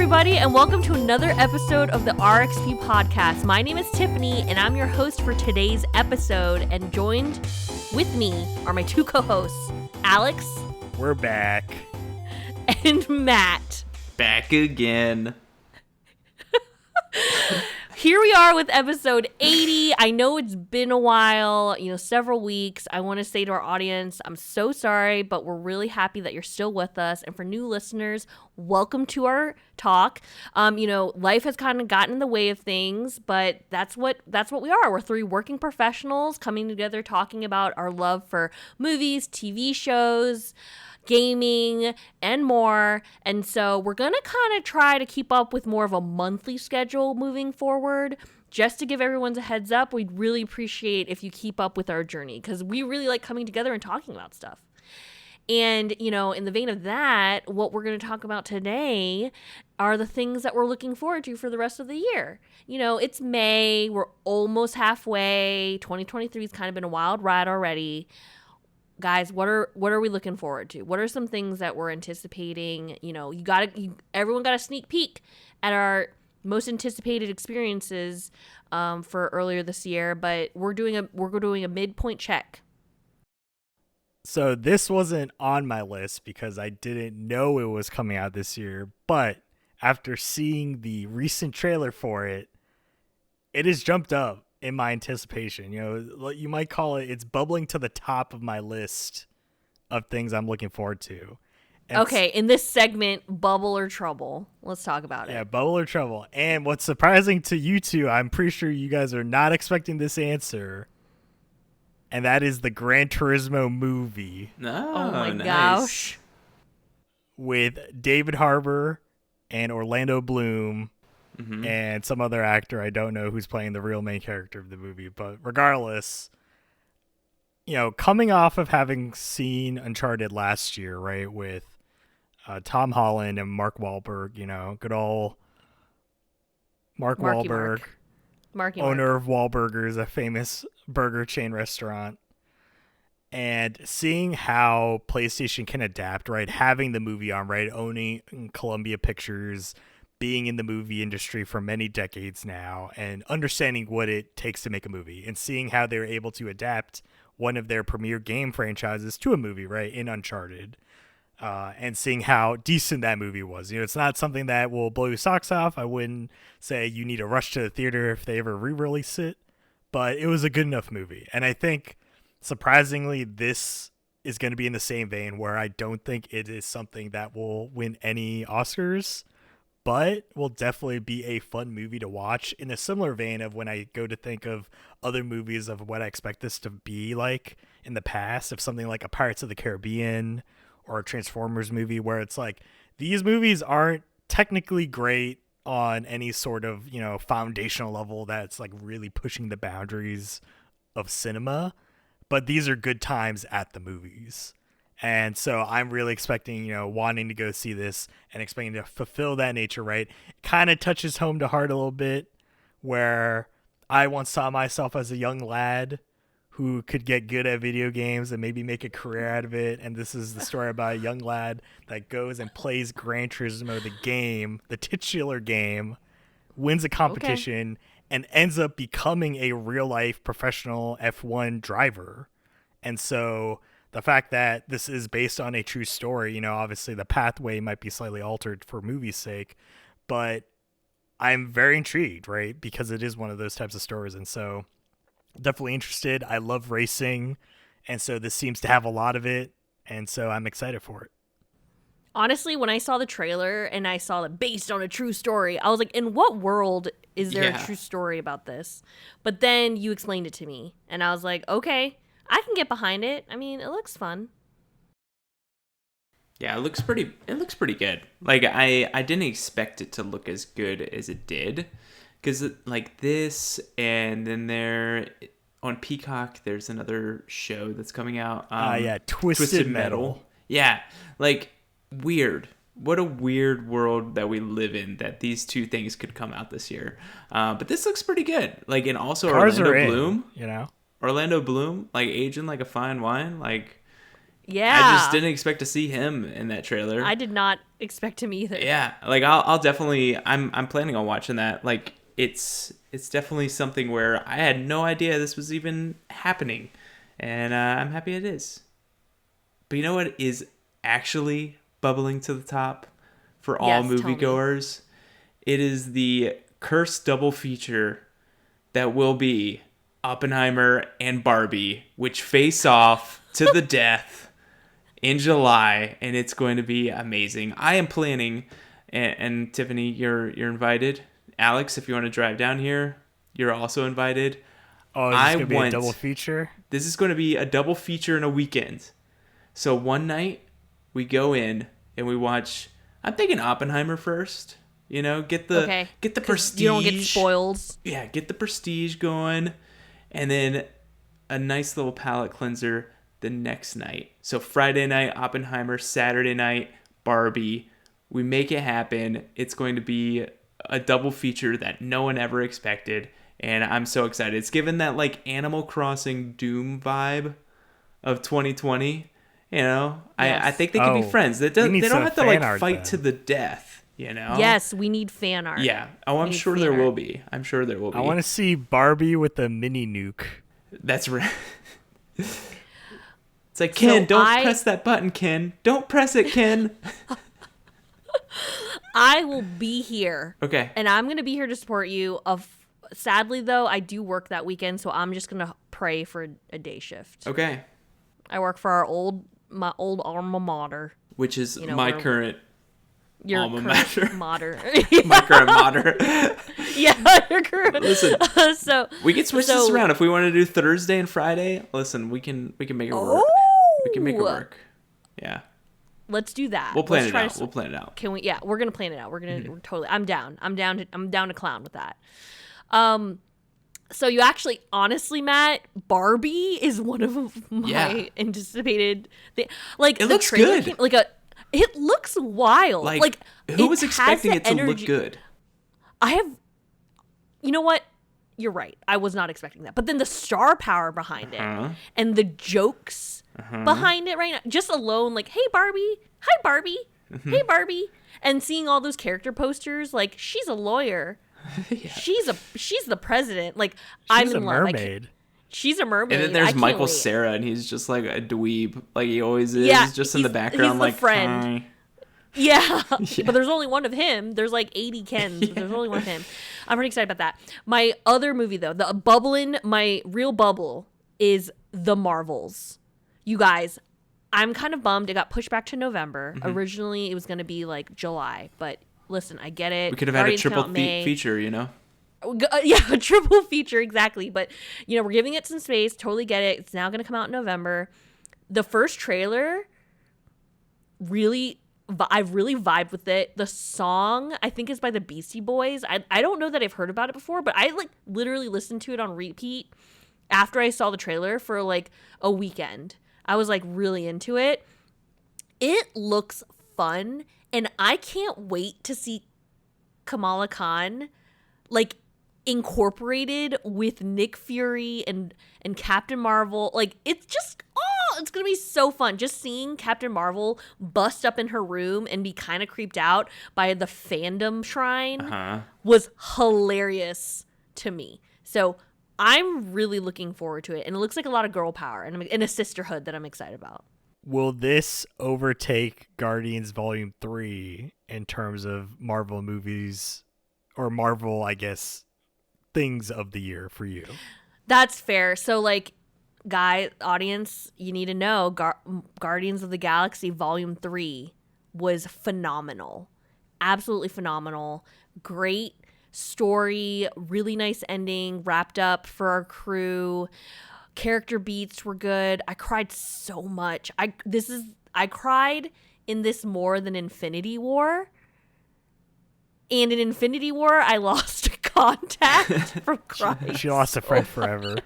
everybody, and welcome to another episode of the RXP podcast. My name is Tiffany, and I'm your host for today's episode, and joined with me are my two co-hosts, Alex. We're back. And Matt. Back again. Here we are with episode 80. I know it's been a while, several weeks. I want to say to our audience, I'm so sorry, but we're really happy that you're still with us. And for new listeners, welcome to our talk. Life has kind of gotten in the way of things, but that's what we are. We're three working professionals coming together, talking about our love for movies, TV shows, gaming, and more. And so we're going to kind of try to keep up with more of a monthly schedule moving forward. Just to give everyone a heads up, we'd really appreciate if you keep up with our journey, because we really like coming together and talking about stuff. And, in the vein of that, what we're going to talk about today are the things that we're looking forward to for the rest of the year. It's May. We're almost halfway. 2023 has kind of been a wild ride already. Guys, what are we looking forward to? What are some things that we're anticipating? Everyone got a sneak peek at our most anticipated experiences for earlier this year, but we're doing a midpoint check. So this wasn't on my list because I didn't know it was coming out this year, but after seeing the recent trailer for it, it has jumped up in my anticipation. You might call it's bubbling to the top of my list of things I'm looking forward to. And okay, in this segment, bubble or trouble. Let's talk about it. Yeah, bubble or trouble. And what's surprising to you two, I'm pretty sure you guys are not expecting this answer, and that is the Gran Turismo movie. Oh my nice. gosh. With David Harbour and Orlando Bloom. Mm-hmm. And some other actor I don't know who's playing the real main character of the movie. But regardless, coming off of having seen Uncharted last year, right, with Tom Holland and Mark Wahlberg, good old Mark Wahlberg, owner of Wahlburgers, a famous burger chain restaurant. And seeing how PlayStation can adapt, right, having the movie on, right, owning Columbia Pictures, being in the movie industry for many decades now, and understanding what it takes to make a movie, and seeing how they're able to adapt one of their premier game franchises to a movie, right, in Uncharted, and seeing how decent that movie was. It's not something that will blow your socks off. I wouldn't say you need to rush to the theater if they ever re-release it, but it was a good enough movie. And I think, surprisingly, this is going to be in the same vein, where I don't think it is something that will win any Oscars, but will definitely be a fun movie to watch, in a similar vein of when I go to think of other movies of what I expect this to be like in the past, of something like a Pirates of the Caribbean or a Transformers movie, where it's like, these movies aren't technically great on any sort of, foundational level that's like really pushing the boundaries of cinema, but these are good times at the movies. And so I'm really expecting, wanting to go see this and expecting to fulfill that nature, right? It kind of touches home to heart a little bit, where I once saw myself as a young lad who could get good at video games and maybe make a career out of it. And this is the story about a young lad that goes and plays Gran Turismo, the game, the titular game, wins a competition, and ends up becoming a real-life professional F1 driver. And so the fact that this is based on a true story, obviously the pathway might be slightly altered for movie's sake, but I'm very intrigued, right? Because it is one of those types of stories. And so definitely interested. I love racing. And so this seems to have a lot of it. And so I'm excited for it. Honestly, when I saw the trailer and I saw it based on a true story, I was like, in what world is there a true story about this? But then you explained it to me, and I was like, okay, I can get behind it. I mean, it looks fun. Yeah, it looks pretty good. Like, I didn't expect it to look as good as it did, because like this, and then there on Peacock, there's another show that's coming out. Twisted Metal. Yeah, like, weird. What a weird world that we live in, that these two things could come out this year. But this looks pretty good. Like, and also Cars Orlando Bloom, in, Orlando Bloom, like aging like a fine wine. Like, Yeah. I just didn't expect to see him in that trailer. I did not expect him either. Yeah, like I'll definitely. I'm planning on watching that. Like it's definitely something where I had no idea this was even happening, and I'm happy it is. But you know what is actually bubbling to the top for all Yes, tell me. moviegoers? It is the cursed double feature that will be Oppenheimer and Barbie, which face off to the death in July, and it's going to be amazing. I am planning, and Tiffany, you're invited. Alex, if you want to drive down here, you're also invited. Oh, is this going to be a double feature? This is going to be a double feature in a weekend. So one night, we go in and we watch, I'm thinking Oppenheimer first. You know, get the prestige. You don't get spoiled. Yeah, get the prestige going. And then a nice little palate cleanser the next night. So Friday night, Oppenheimer. Saturday night, Barbie. We make it happen. It's going to be a double feature that no one ever expected. And I'm so excited. It's given that like Animal Crossing Doom vibe of 2020. You know, yes. I think they can be friends. They don't have to like fight to the death, you know? Yes, we need fan art. Yeah. Oh, I'm sure there will be. I want to see Barbie with a mini nuke. That's right. It's like, Ken, don't press that button, Ken. Don't press it, Ken. I will be here. Okay. And I'm going to be here to support you. Sadly, though, I do work that weekend, so I'm just going to pray for a day shift. Okay. I work for my old alma mater. Which is my current alma mater. My current mater. Yeah, your current. Listen, so we can switch this around. If we want to do Thursday and Friday, listen, we can make it work. We can make it work. Yeah. Let's do that. We'll plan it out. We'll plan it out. Can we? Yeah, we're gonna plan it out. We're totally. I'm down. I'm down to clown with that. So you actually, honestly, Matt, Barbie is one of my anticipated. Like it looks good. It looks wild. Like who was expecting it to look good? You know what? You're right. I was not expecting that. But then the star power behind it and the jokes behind it right now, just alone, like, hey, Barbie. Hi, Barbie. Hey, Barbie. And seeing all those character posters, like, she's a lawyer. Yeah. She's the president. Like, I'm in love. Mermaid. She's a mermaid. And then there's Michael Cera, and he's just like a dweeb, like he always is, just in the background, he's like the friend. Hi. Yeah, but there's only one of him. There's like 80 Kens, but there's only one of him. I'm pretty excited about that. My other movie, though, my real bubble is The Marvels. You guys, I'm kind of bummed it got pushed back to November. Originally, it was going to be like July, but listen, I get it. We could have had a triple feature, you know? Yeah, a triple feature, exactly. But, you know, we're giving it some space. Totally get it. It's now going to come out in November. The first trailer, I really vibe with it. The song, I think, is by the Beastie Boys. I don't know that I've heard about it before, but I like literally listened to it on repeat after I saw the trailer for like a weekend. I was like really into it. It looks fun, and I can't wait to see Kamala Khan like incorporated with Nick Fury and Captain Marvel. Like, it's just it's gonna be so fun just seeing Captain Marvel bust up in her room and be kind of creeped out by the fandom shrine was hilarious to me. So I'm really looking forward to it, and it looks like a lot of girl power and a sisterhood that I'm excited about. Will this overtake Guardians Volume 3 in terms of Marvel movies, or Marvel, I guess, things of the year for you? That's fair. So, like, audience, you need to know Guardians of the Galaxy Volume 3 was phenomenal. Absolutely phenomenal. Great story, really nice ending, wrapped up for our crew. Character beats were good. I cried so much. I cried in this more than Infinity War. And in Infinity War, I lost contact from crying. She lost a friend forever.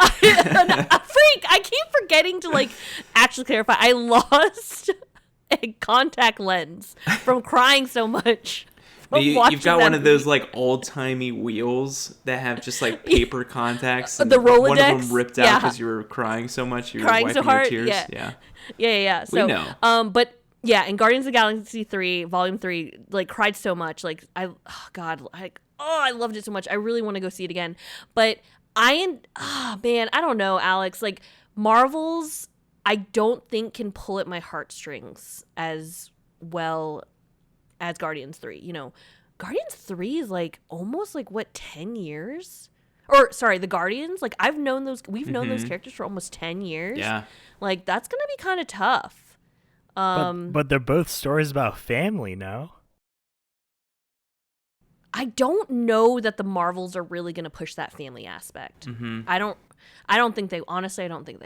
I keep forgetting to like actually clarify. I lost a contact lens from crying so much. You've got one of those like old-timey wheels that have just like paper contacts. And the Rolodex. One of them ripped out because you were crying so much. You were crying wiping so hard. your tears. Yeah. We So, know. but yeah, in Guardians of the Galaxy 3, Volume 3, like cried so much. Like I loved it so much. I really want to go see it again. But man, I don't know, Alex. Like Marvel's, I don't think can pull at my heartstrings as well as Guardians 3. You know, Guardians 3 is like almost like what, 10 years? Or sorry, the Guardians, like we've known those characters for almost 10 years. Yeah. Like that's going to be kind of tough. But they're both stories about family now. I don't know that the Marvels are really going to push that family aspect. I don't think they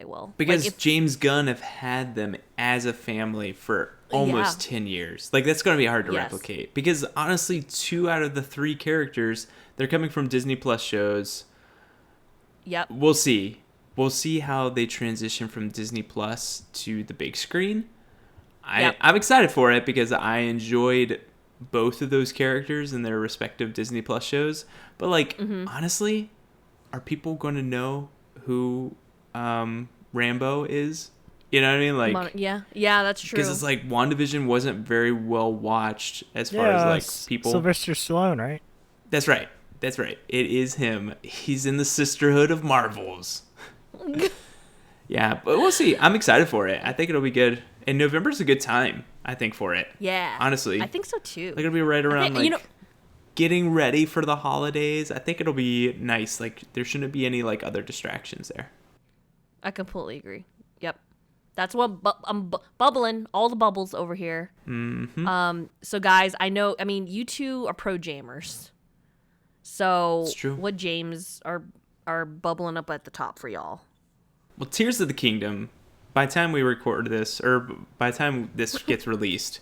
will. Because like James Gunn have had them as a family for almost 10 years. Like, that's going to be hard to replicate. Because, honestly, 2 out of the 3 characters, they're coming from Disney Plus shows. Yep. We'll see. We'll see how they transition from Disney Plus to the big screen. I'm excited for it because I enjoyed both of those characters in their respective Disney Plus shows. But, like, honestly, are people going to know who Rambo is? You know what I mean? Like, yeah, that's true. Because it's like WandaVision wasn't very well watched as far as like people. Sylvester Stallone, right? That's right. It is him. He's in the Sisterhood of Marvels. Yeah, but we'll see. I'm excited for it. I think it'll be good. And November's a good time, I think, for it. Yeah. Honestly. I think so too. Like, it'll be right around getting ready for the holidays. I think it'll be nice. Like, there shouldn't be any like other distractions there. I completely agree. Yep. That's what I'm bubbling all the bubbles over here. Mm-hmm. So guys, I mean, you two are pro jammers. So it's true. What James are bubbling up at the top for y'all? Well, Tears of the Kingdom, by the time we record this, or by the time this gets released,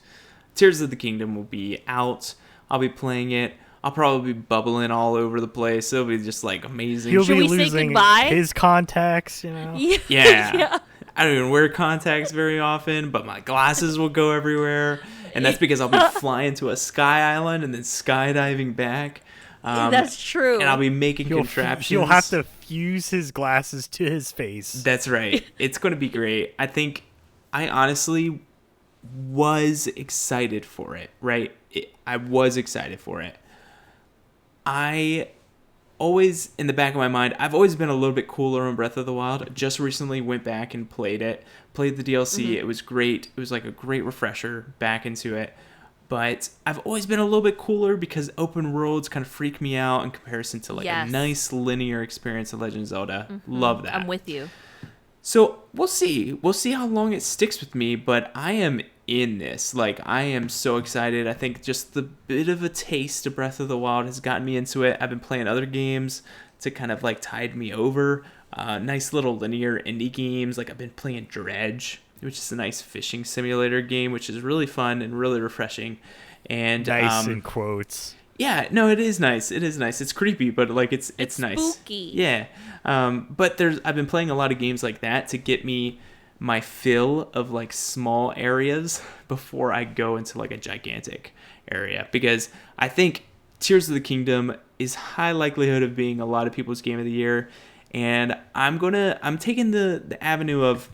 Tears of the Kingdom will be out. I'll be playing it. I'll probably be bubbling all over the place. It'll be just like amazing. He'll be losing his contacts, you know? Yeah. I don't even wear contacts very often, but my glasses will go everywhere. And that's because I'll be flying to a sky island and then skydiving back. That's true. And I'll be making contraptions. He'll have to fuse his glasses to his face. That's right. It's going to be great. I honestly was excited for it, right? I was excited for it. I always, in the back of my mind, I've always been a little bit cooler on Breath of the Wild. Just recently went back and played the DLC. It was great. It was like a great refresher back into it. But I've always been a little bit cooler because open worlds kind of freak me out in comparison to like a nice linear experience of Legend of Zelda. Love that. I'm with you. So we'll see. We'll see how long it sticks with me, but I am in this. Like, I am so excited. I think just the bit of a taste of Breath of the Wild has gotten me into it. I've been playing other games to kind of like tide me over. Nice little linear indie games. Like, I've been playing Dredge, which is a nice fishing simulator game, which is really fun and really refreshing. And nice in quotes. Yeah, no, it is nice. It is nice. It's creepy, but like it's nice. Spooky. Yeah. But I've been playing a lot of games like that to get me my fill of like small areas before I go into like a gigantic area, because I think Tears of the Kingdom is high likelihood of being a lot of people's game of the year, and I'm taking the avenue of,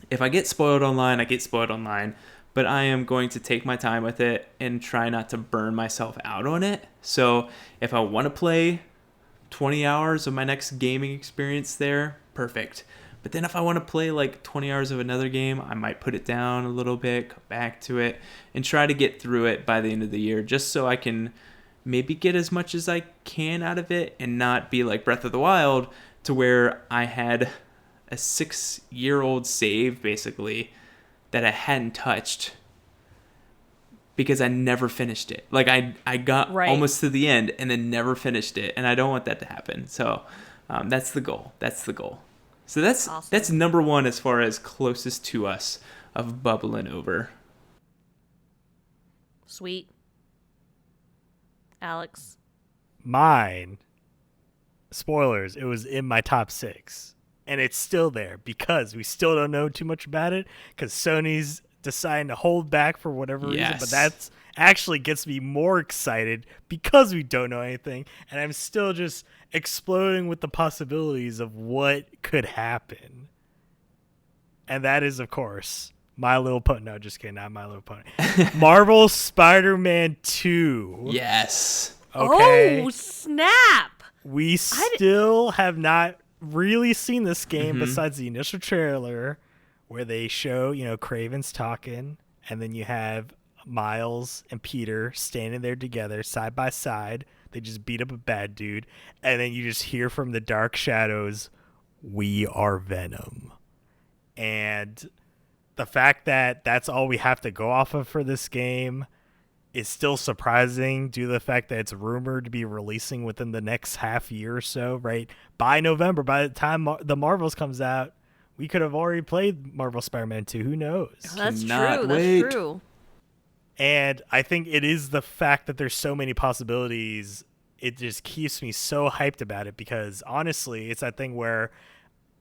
if I get spoiled online, I get spoiled online, but I am going to take my time with it and try not to burn myself out on it. So if I want to play 20 hours of my next gaming experience there, perfect. But then if I want to play like 20 hours of another game, I might put it down a little bit, come back to it, and try to get through it by the end of the year, just so I can maybe get as much as I can out of it and not be like Breath of the Wild, to where I had a 6-year-old save basically that I hadn't touched because I never finished it. Like I got almost to the end and then never finished it, and I don't want that to happen. So that's the goal. So that's awesome. That's number one as far as closest to us of bubbling over. Sweet. Alex. Mine. Spoilers, it was in my top 6. And it's still there because we still don't know too much about it, because Sony's deciding to hold back for whatever reason, but Yes. that's actually gets me more excited because we don't know anything, and I'm still just exploding with the possibilities of what could happen. And that is, of course, My Little Pony. No, just kidding, not My Little Pony. Marvel Spider-Man 2. Yes. Okay. Oh, snap. We still have not really seen this game besides the initial trailer where they show, Kraven's talking, and then you have Miles and Peter standing there together side by side. They just beat up a bad dude, and then you just hear from the dark shadows, "We are Venom." And the fact that that's all we have to go off of for this game is still surprising due to the fact that it's rumored to be releasing within the next half year or so, right? By November, by the time the Marvels comes out, we could have already played Marvel Spider-Man 2. Who knows? That's Cannot true. wait. That's true. And I think it is the fact that there's so many possibilities. It just keeps me so hyped about it because honestly, it's that thing where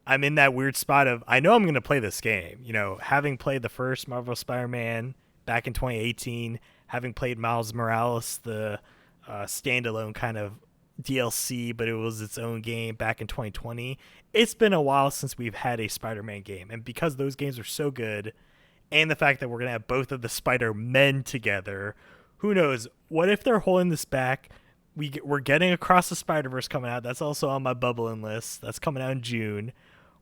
I'm in that weird spot of, I know I'm going to play this game. Having played the first Marvel Spider-Man back in 2018, having played Miles Morales, the standalone kind of DLC, but it was its own game back in 2020. It's been a while since we've had a Spider-Man game. And because those games are so good, and the fact that we're going to have both of the Spider-Men together, who knows? What if they're holding this back? We're getting Across the Spider-Verse coming out. That's also on my bubbling list. That's coming out in June.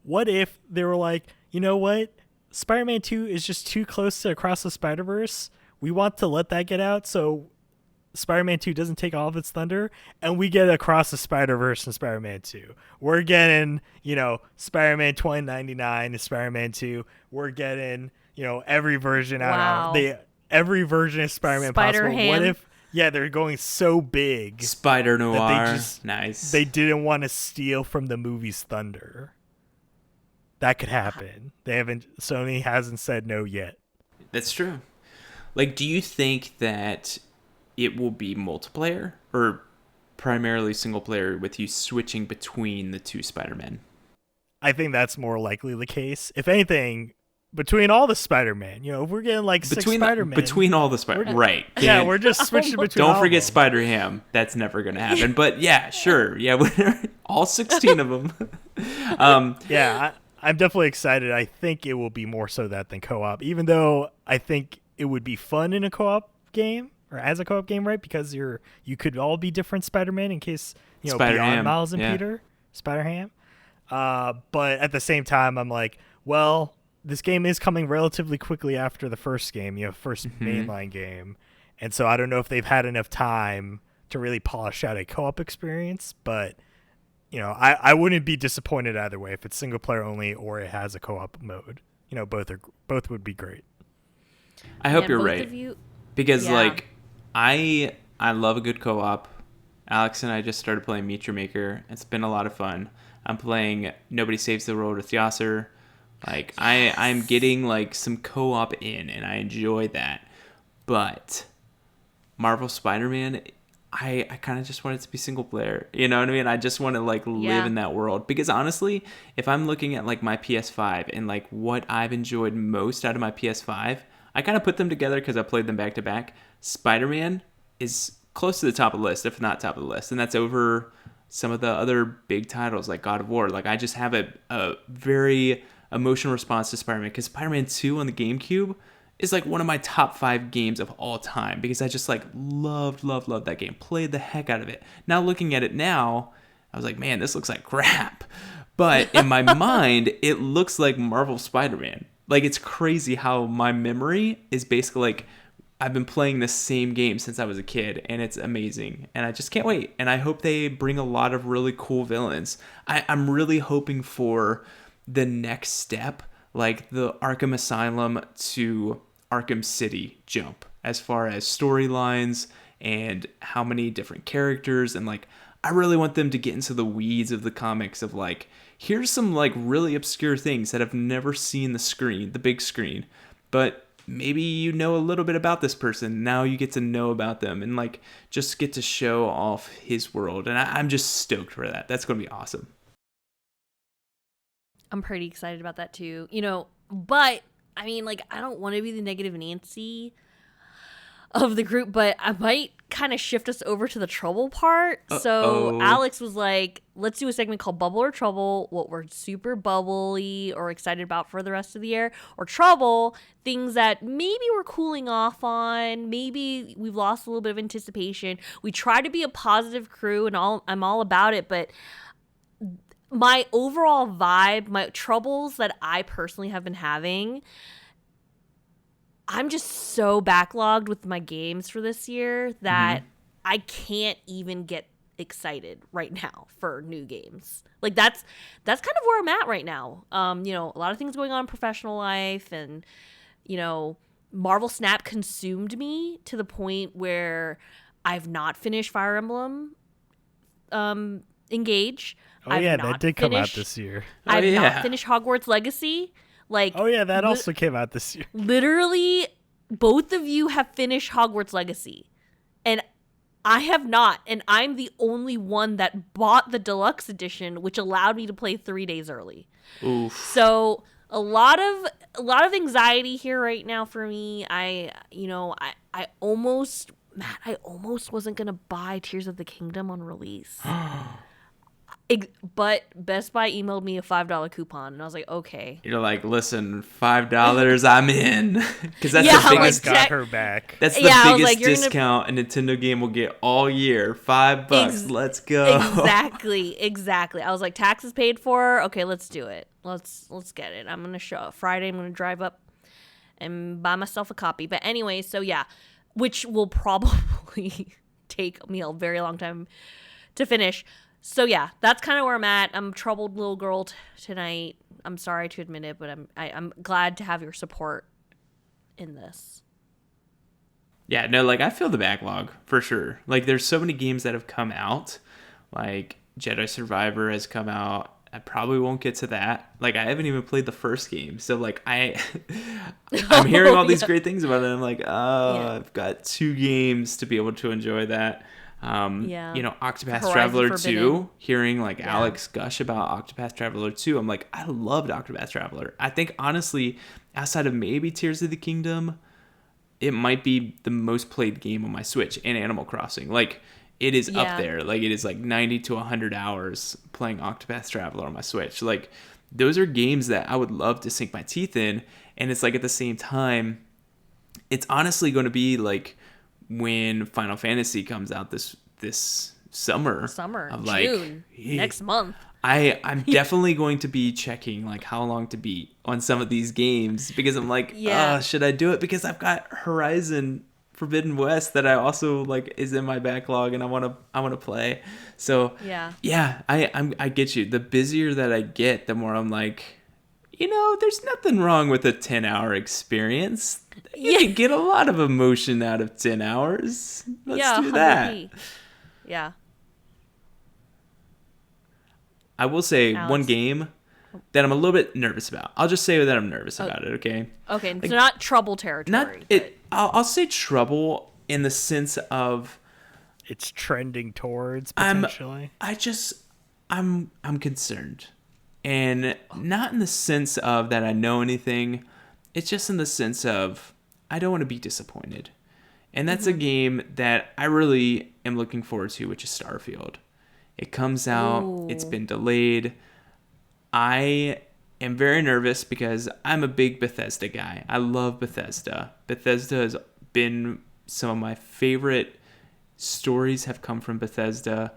What if they were like, you know what? Spider-Man 2 is just too close to Across the Spider-Verse. We want to let that get out so Spider-Man 2 doesn't take all of its thunder, and we get Across the Spider-Verse in Spider-Man 2. We're getting, Spider-Man 2099 and Spider-Man 2. We're getting, every version Wow. every version of Spider-Man possible. Spider-Ham. What if, they're going so big Spider Noir. that Nice. they didn't want to steal from the movie's thunder? That could happen. Sony hasn't said no yet. That's true. Like, do you think that it will be multiplayer or primarily single player with you switching between the two Spider-Men? I think that's more likely the case. If anything, between all the Spider-Man, if we're getting like six Spider-Man. Between all the Spider-Man. Right. Yeah, we're just switching between Don't all forget of them. Spider-Ham. That's never going to happen. But yeah, sure. Yeah, all 16 of them. Yeah, I'm definitely excited. I think it will be more so that than co-op, even though I think it would be fun in a co-op game or as a co-op game, right? Because you could all be different Spider-Man in case, Spider-Ham, beyond Miles and yeah. Peter, Spider-Ham. But at the same time, I'm like, well, this game is coming relatively quickly after the first game, first mainline game. And so I don't know if they've had enough time to really polish out a co-op experience, but I wouldn't be disappointed either way if it's single player only or it has a co-op mode. Both would be great. I hope Yeah, you're both right. of you- Because Yeah. I love a good co-op. Alex and I just started playing Meet Your Maker. It's been a lot of fun. I'm playing Nobody Saves the World with Yasser. I'm getting some co-op in, and I enjoy that. But Marvel Spider-Man, I kind of just want it to be single player. You know what I mean? I just want to live Yeah. in that world. Because honestly, if I'm looking at my PS5 and what I've enjoyed most out of my PS5, I kind of put them together because I played them back to back. Spider-Man is close to the top of the list, if not top of the list. And that's over some of the other big titles like God of War. I just have a very emotional response to Spider-Man because Spider-Man 2 on the GameCube is one of my top 5 games of all time because I just loved that game. Played the heck out of it. Now looking at it now, I was like, man, this looks like crap. But in my mind, it looks like Marvel Spider-Man. It's crazy how my memory is basically I've been playing the same game since I was a kid, and it's amazing. And I just can't wait. And I hope they bring a lot of really cool villains. I'm really hoping for the next step, the Arkham Asylum to Arkham City jump, as far as storylines and how many different characters. And I really want them to get into the weeds of the comics of here's some really obscure things that I've never seen the big screen, but maybe you know a little bit about this person. Now you get to know about them and just get to show off his world. And I'm just stoked for that. That's going to be awesome. I'm pretty excited about that too. But I mean, like, I don't want to be the negative Nancy of the group, but I might kind of shift us over to the trouble part. So Uh-oh. Alex was like, let's do a segment called Bubble or Trouble, what we're super bubbly or excited about for the rest of the year, or Trouble, things that maybe we're cooling off on, maybe we've lost a little bit of anticipation. We try to be a positive crew, and I'm all about it, but my overall vibe, my troubles that I personally have been having, I'm just so backlogged with my games for this year that I can't even get excited right now for new games. Like that's kind of where I'm at right now. You know, a lot of things going on in professional life, and you know, Marvel Snap consumed me to the point where I've not finished Fire Emblem Engage. Oh I've yeah, not that did come out finished- this year. I've yeah. not finished Hogwarts Legacy. Like, Oh yeah, that also came out this year. literally, both of you have finished Hogwarts Legacy, and I have not, and I'm the only one that bought the deluxe edition, which allowed me to play 3 days early. Oof. So a lot of anxiety here right now for me. I almost wasn't gonna buy Tears of the Kingdom on release. But Best Buy emailed me a $5 coupon, and I was like, okay. You're like, listen, $5, I'm in, because that's Yeah, the I'm like, biggest. Got her back. That's the Yeah, I was biggest like, you're gonna- discount a Nintendo game will get all year. $5. Let's go. Exactly. I was like, taxes paid for. Okay, let's do it. Let's get it. I'm gonna show up Friday. I'm gonna drive up and buy myself a copy. But anyway, so yeah, which will probably take me a very long time to finish. So yeah, that's kind of where I'm at. I'm a troubled little girl tonight. I'm sorry to admit it, but I'm glad to have your support in this. Yeah, no, like I feel the backlog for sure. Like there's so many games that have come out. Like Jedi Survivor has come out. I probably won't get to that. Like I haven't even played the first game. So like I'm hearing all these great things about it. I'm like, I've got 2 games to be able to enjoy that. You know, Octopath Horizon Traveler Forbidden. 2, hearing like Alex gush about Octopath Traveler 2, I'm like, I loved Octopath Traveler. I think honestly, outside of maybe Tears of the Kingdom, it might be the most played game on my Switch, and Animal Crossing. Like it is up there. Like it is like 90 to 100 hours playing Octopath Traveler on my Switch. Like those are games that I would love to sink my teeth in, and it's like at the same time, it's honestly going to be like when Final Fantasy comes out this summer. June, like, next month. I'm definitely going to be checking like how long to beat on some of these games, because I'm like, should I do it? Because I've got Horizon Forbidden West that I also like is in my backlog, and I want to play. So I get you. The busier that I get, the more I'm like, you know, there's nothing wrong with a 10-hour experience. You can get a lot of emotion out of 10 hours. Let's do that. 100p. Yeah. I will say Alex. one game that I'm a little bit nervous about. I'll just say that I'm nervous about it, okay? Okay, Like, so not trouble territory. Not it. I'll say trouble in the sense of It's trending towards potentially. I'm concerned. And not in the sense of that I know anything. It's just in the sense of I don't want to be disappointed. And that's a game that I really am looking forward to, which is Starfield. It comes out. Ooh. It's been delayed. I am very nervous because I'm a big Bethesda guy. I love Bethesda. Bethesda has been some of my favorite stories have come from Bethesda.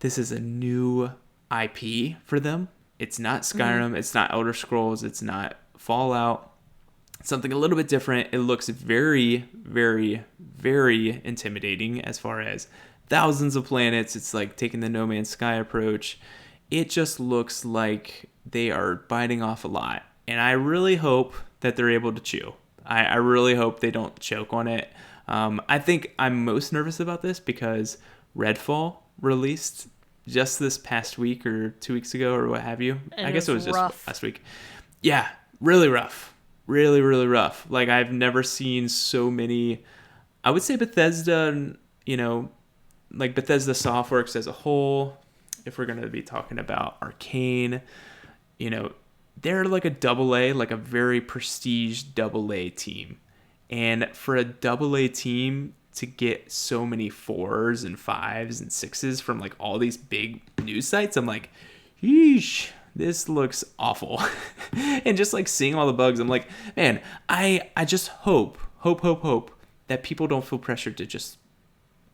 This is a new IP for them. It's not Skyrim. It's not Elder Scrolls. It's not Fallout. It's something a little bit different. It looks very, very, very intimidating as far as thousands of planets. It's like taking the No Man's Sky approach. It just looks like they are biting off a lot. And I really hope that they're able to chew. I really hope they don't choke on it. I think I'm most nervous about this because Redfall released just this past week or 2 weeks ago or what have you. And I guess it was just rough. last week. Yeah, really rough. Really, really rough. Like I've never seen so many, I would say Bethesda, you know, like Bethesda Softworks as a whole, if we're going to be talking about Arcane, you know, they're like a double A, like a very prestige double A team. And for a double A team to get so many 4s and 5s and 6s from like all these big news sites, I'm like, yeesh, this looks awful. And just like seeing all the bugs, I'm like, man, I just hope that people don't feel pressured to just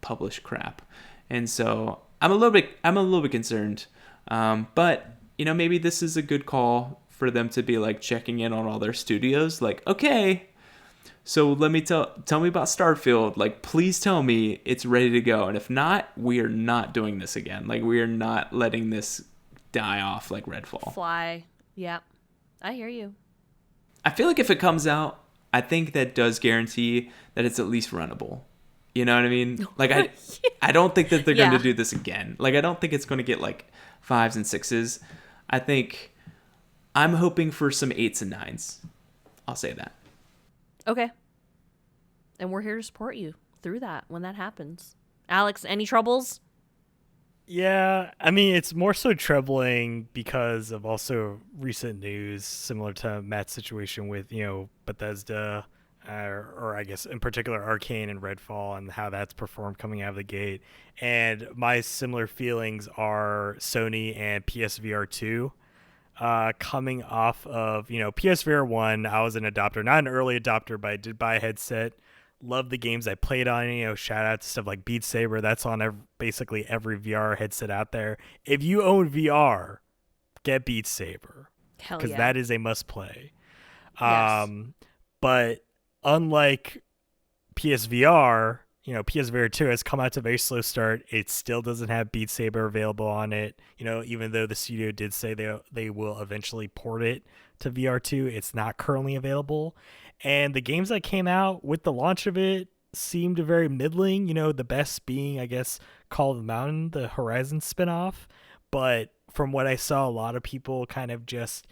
publish crap. And so I'm a little bit concerned. But maybe this is a good call for them to be like checking in on all their studios. Like, okay, so let me tell me about Starfield. Like, please tell me it's ready to go. And if not, we are not doing this again. Like, we are not letting this die off like Redfall. Fly. Yep. I hear you. I feel like if it comes out, I think that does guarantee that it's at least runnable. You know what I mean? Like, I don't think that they're going to do this again. Like, I don't think it's going to get like 5s and 6s. I think I'm hoping for some 8s and 9s. I'll say that. Okay. And we're here to support you through that when that happens. Alex, any troubles? Yeah, I mean, it's more so troubling because of also recent news similar to Matt's situation with, Bethesda, or I guess in particular Arcane and Redfall and how that's performed coming out of the gate. And my similar feelings are Sony and PSVR 2. Coming off of, PSVR 1, I was an adopter, not an early adopter, but I did buy a headset. Love the games I played on, shout out to stuff like Beat Saber. That's on basically every VR headset out there. If you own VR, get Beat Saber. Hell because yeah. that is a must play. Yes. But unlike PSVR, PSVR 2 has come out to a very slow start. It still doesn't have Beat Saber available on it. Even though the studio did say they will eventually port it to VR 2, it's not currently available. And the games that came out with the launch of it seemed very middling, the best being, I guess, Call of the Mountain, the Horizon spinoff. But from what I saw, a lot of people kind of just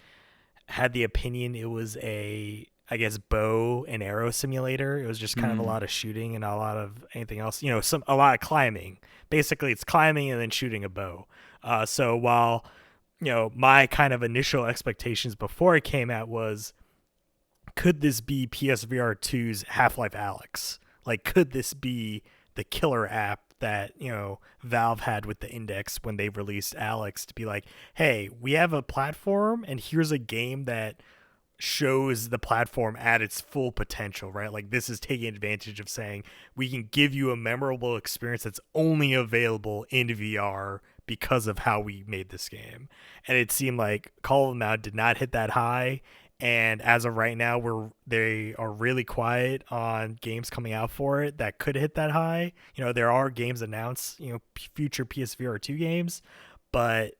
had the opinion it was a, I guess, bow and arrow simulator. It was just kind of a lot of shooting and a lot of anything else, a lot of climbing. Basically, it's climbing and then shooting a bow. So while, my kind of initial expectations before it came out was, could this be PSVR 2's Half-Life Alyx? Like, could this be the killer app that, Valve had with the Index when they released Alyx to be like, hey, we have a platform and here's a game that shows the platform at its full potential, right? Like, this is taking advantage of saying we can give you a memorable experience that's only available in VR because of how we made this game. And it seemed like Call of the Mountain did not hit that high. And as of right now, they are really quiet on games coming out for it that could hit that high. There are games announced, future PSVR 2 games, but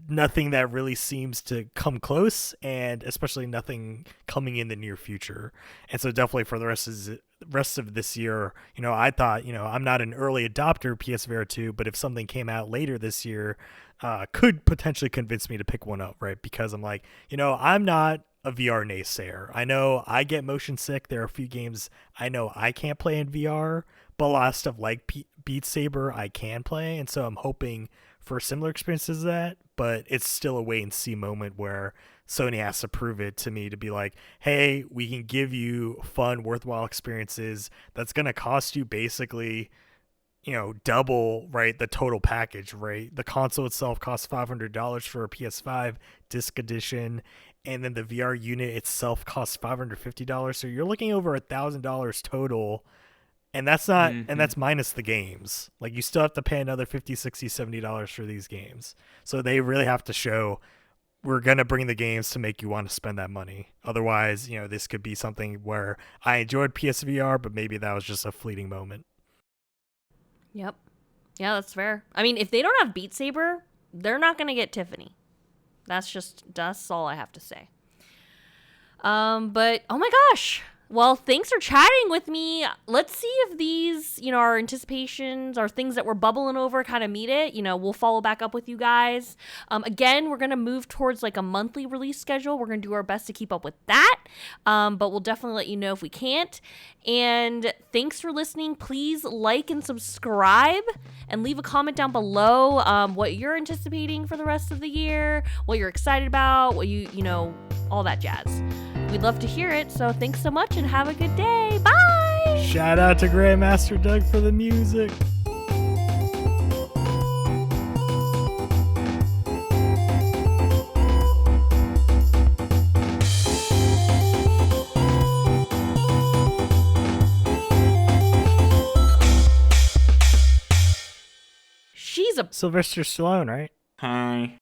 nothing that really seems to come close, and especially nothing coming in the near future. And so definitely for the rest of this year, I thought, I'm not an early adopter PSVR 2, but if something came out later this year, could potentially convince me to pick one up, right? Because I'm like, I'm not a VR naysayer. I know I get motion sick. There are a few games I know I can't play in VR, but a lot of stuff like Beat Saber I can play, and so I'm hoping for similar experiences to that, but it's still a wait and see moment where Sony has to prove it to me to be like, hey, we can give you fun, worthwhile experiences that's going to cost you basically, double, right, the total package, right? The console itself costs $500 for a PS5 disc edition, and then the VR unit itself costs $550. So you're looking over $1,000 total. And that's not, and that's minus the games. Like, you still have to pay another $50, $60, $70 for these games. So they really have to show we're going to bring the games to make you want to spend that money. Otherwise, this could be something where I enjoyed PSVR, but maybe that was just a fleeting moment. Yep. Yeah, that's fair. I mean, if they don't have Beat Saber, they're not going to get Tiffany. That's all I have to say. But oh my gosh, Well, thanks for chatting with me. Let's see if these, our anticipations or things that we're bubbling over kind of meet it. We'll follow back up with you guys. Again, we're going to move towards like a monthly release schedule. We're going to do our best to keep up with that. But we'll definitely let you know if we can't. And thanks for listening. Please like and subscribe and leave a comment down below what you're anticipating for the rest of the year, what you're excited about, what all that jazz. We'd love to hear it, so thanks so much and have a good day. Bye! Shout out to Grandmaster Doug for the music. She's a Sylvester Stallone, right? Hi.